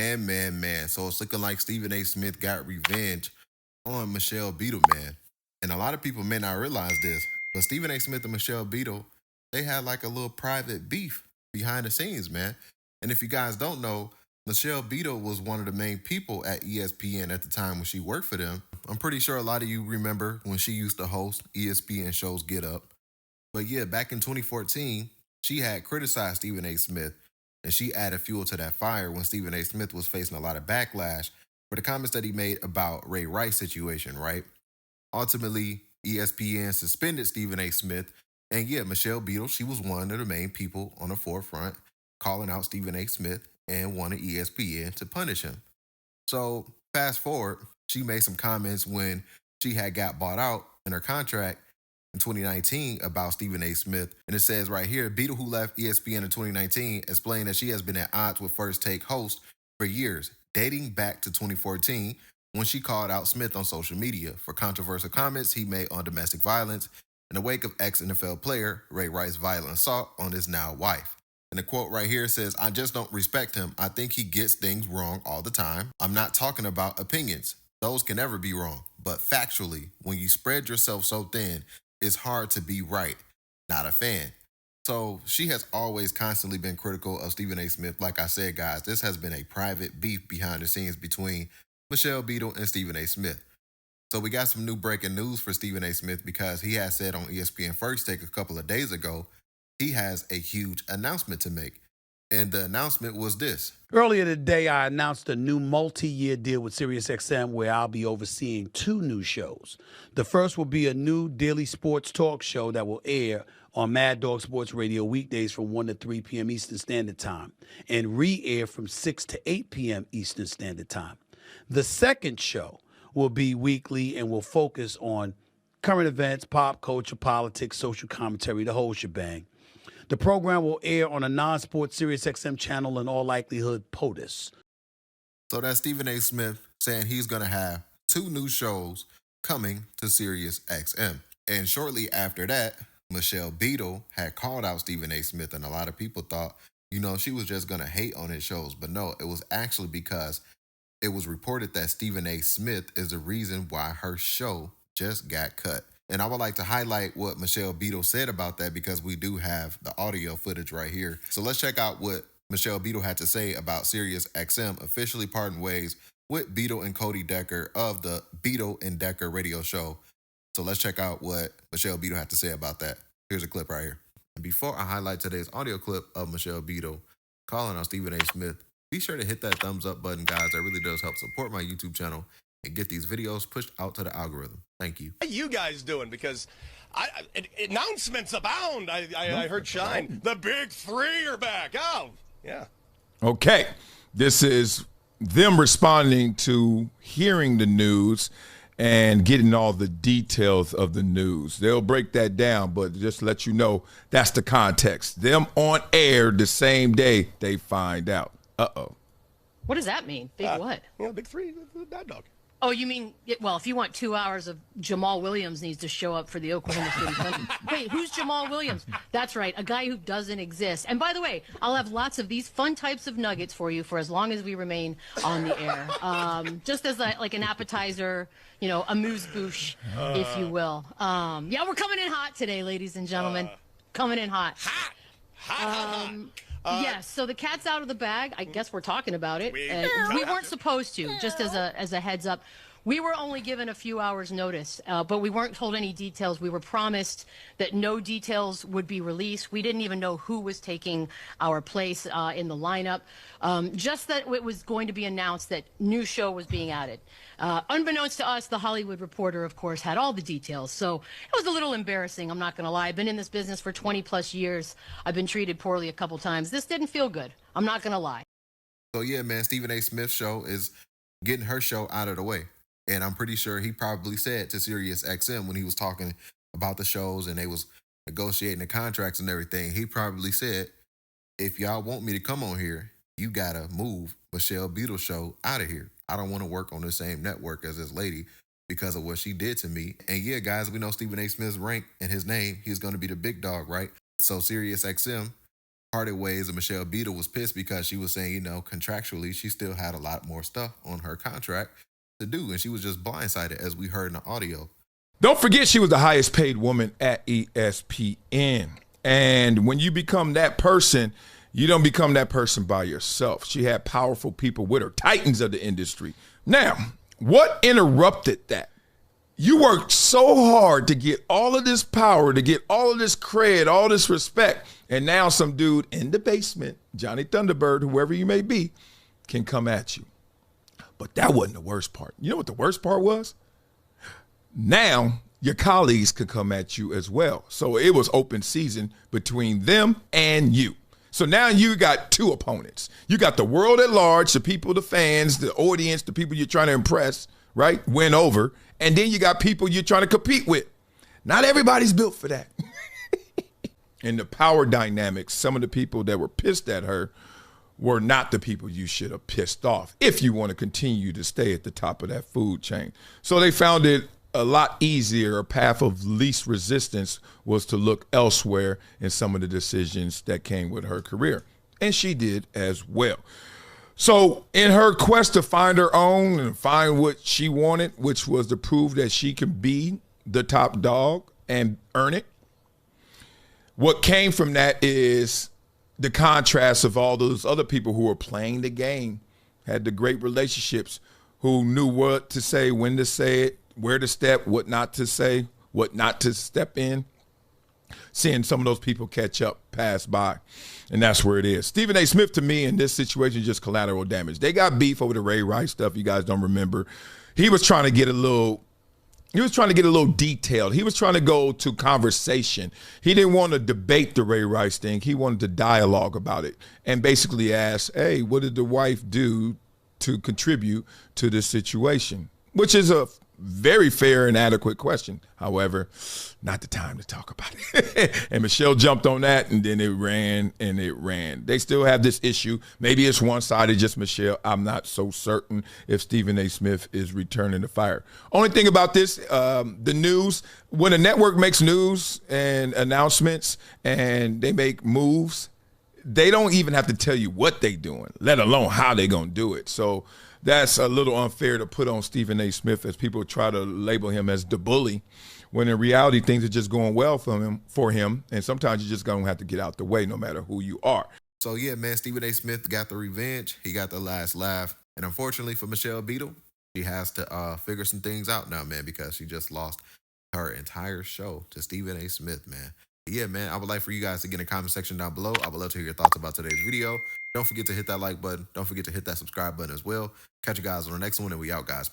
Man. So it's looking like Stephen A. Smith got revenge on Michelle Beadle, man. And a lot of people may not realize this, but Stephen A. Smith and Michelle Beadle, they had like a little private beef behind the scenes, man. And if you guys don't know, Michelle Beadle was one of the main people at ESPN at the time when she worked for them. I'm pretty sure a lot of you remember when she used to host ESPN shows Get Up. But yeah, back in 2014, she had criticized Stephen A. Smith, and she added fuel to that fire when Stephen A. Smith was facing a lot of backlash for the comments that he made about Ray Rice's situation, right? Ultimately, ESPN suspended Stephen A. Smith, and yeah, Michelle Beadle, she was one of the main people on the forefront calling out Stephen A. Smith and wanted ESPN to punish him. So fast forward, she made some comments when she had got bought out in her contract in 2019 about Stephen A. Smith. And it says right here, Beadle, who left ESPN in 2019, explained that she has been at odds with First Take host for years, dating back to 2014 when she called out Smith on social media for controversial comments he made on domestic violence in the wake of ex-NFL player Ray Rice's violent assault on his now wife. And the quote right here says, "I just don't respect him. I think he gets things wrong all the time. I'm not talking about opinions. Those can never be wrong. But factually, when you spread yourself so thin, it's hard to be right. Not a fan." So she has always constantly been critical of Stephen A. Smith. Like I said, guys, this has been a private beef behind the scenes between Michelle Beadle and Stephen A. Smith. So we got some new breaking news for Stephen A. Smith because he has said on ESPN First Take a couple of days ago, he has a huge announcement to make. And the announcement was this. Earlier today, I announced a new multi-year deal with SiriusXM where I'll be overseeing 2 new shows. The first will be a new daily sports talk show that will air on Mad Dog Sports Radio weekdays from 1 to 3 p.m. Eastern Standard Time and re-air from 6 to 8 p.m. Eastern Standard Time. The second show will be weekly and will focus on current events, pop culture, politics, social commentary, the whole shebang. The program will air on a non-sports SiriusXM channel, in all likelihood, POTUS. So that's Stephen A. Smith saying he's going to have 2 new shows coming to SiriusXM. And shortly after that, Michelle Beadle had called out Stephen A. Smith, and a lot of people thought, she was just going to hate on his shows. But no, it was actually because it was reported that Stephen A. Smith is the reason why her show just got cut. And I would like to highlight what Michelle Beadle said about that because we do have the audio footage right here. So let's check out what Michelle Beadle had to say about SiriusXM officially parting ways with Beadle and Cody Decker of the Beadle and Decker radio show. So let's check out what Michelle Beadle had to say about that. Here's a clip right here. And before I highlight today's audio clip of Michelle Beadle calling out Stephen A. Smith, be sure to hit that thumbs up button, guys. That really does help support my YouTube channel and get these videos pushed out to the algorithm. Thank you. How you guys doing? Because announcements abound. I heard Shine. The big 3 are back. Oh, yeah. Okay. This is them responding to hearing the news and getting all the details of the news. They'll break that down, but just to let you know, that's the context. Them on air the same day they find out. Uh-oh. What does that mean? Big what? Big 3, the bad dog. Oh, you mean, well, if you want 2 hours of Jamal Williams needs to show up for the Oklahoma City Thunder. Wait, who's Jamal Williams? That's right, a guy who doesn't exist. And by the way, I'll have lots of these fun types of nuggets for you for as long as we remain on the air. Just as like an appetizer, amuse-bouche, if you will. Yeah, we're coming in hot today, ladies and gentlemen. Coming in hot. Hot. Yes, so the cat's out of the bag. I guess we're talking about it. We weren't supposed to, just as a heads up. We were only given a few hours notice, but we weren't told any details. We were promised that no details would be released. We didn't even know who was taking our place in the lineup. Just that it was going to be announced that new show was being added. Unbeknownst to us, the Hollywood Reporter, of course, had all the details. So it was a little embarrassing, I'm not going to lie. I've been in this business for 20 plus years. I've been treated poorly a couple times. This didn't feel good. I'm not going to lie. So yeah, man, Stephen A. Smith's show is getting her show out of the way. And I'm pretty sure he probably said to SiriusXM when he was talking about the shows and they was negotiating the contracts and everything, he probably said, if y'all want me to come on here, you got to move Michelle Beadle's show out of here. I don't want to work on the same network as this lady because of what she did to me. And yeah, guys, we know Stephen A. Smith's rank and his name, he's going to be the big dog, right? So SiriusXM, parted ways, and Michelle Beadle was pissed because she was saying, contractually, she still had a lot more stuff on her contract to do, and she was just blindsided, as we heard in the audio. Don't forget, she was the highest paid woman at ESPN. And when you become that person, you don't become that person by yourself. She had powerful people with her, titans of the industry. Now, what interrupted that? You worked so hard to get all of this power, to get all of this cred, all this respect, and now some dude in the basement, Johnny Thunderbird, whoever you may be, can come at you. But that wasn't the worst part. You know what the worst part was? Now your colleagues could come at you as well. So it was open season between them and you. So now you got two opponents. You got the world at large, the people, the fans, the audience, the people you're trying to impress, right? Win over. And then you got people you're trying to compete with. Not everybody's built for that. And the power dynamics, some of the people that were pissed at her were not the people you should have pissed off if you want to continue to stay at the top of that food chain. So they found it a lot easier. A path of least resistance was to look elsewhere in some of the decisions that came with her career. And she did as well. So in her quest to find her own and find what she wanted, which was to prove that she can be the top dog and earn it, what came from that is the contrast of all those other people who were playing the game, had the great relationships, who knew what to say, when to say it, where to step, what not to say, what not to step in. Seeing some of those people catch up, pass by, and that's where it is. Stephen A. Smith, to me, in this situation, just collateral damage. They got beef over the Ray Rice stuff. You guys don't remember. He was trying to get a little detailed. He was trying to go to conversation. He didn't want to debate the Ray Rice thing. He wanted to dialogue about it and basically ask, hey, what did the wife do to contribute to this situation? Which is a very fair and adequate question. However, not the time to talk about it. And Michelle jumped on that, and then it ran and it ran. They still have this issue. Maybe it's one-sided, just Michelle. I'm not so certain if Stephen A. Smith is returning to fire. Only thing about this, the news, when a network makes news and announcements and they make moves, they don't even have to tell you what they're doing, let alone how they're going to do it. So that's a little unfair to put on Stephen A. Smith as people try to label him as the bully, when in reality things are just going well for him, and sometimes you're just going to have to get out the way no matter who you are. So yeah, man, Stephen A. Smith got the revenge. He got the last laugh. And unfortunately for Michelle Beadle, she has to figure some things out now, man, because she just lost her entire show to Stephen A. Smith, man. Yeah, man, I would like for you guys to get in the comment section down below. I would love to hear your thoughts about today's video. Don't forget to hit that like button. Don't forget to hit that subscribe button as well. Catch you guys on the next one, and we out, guys.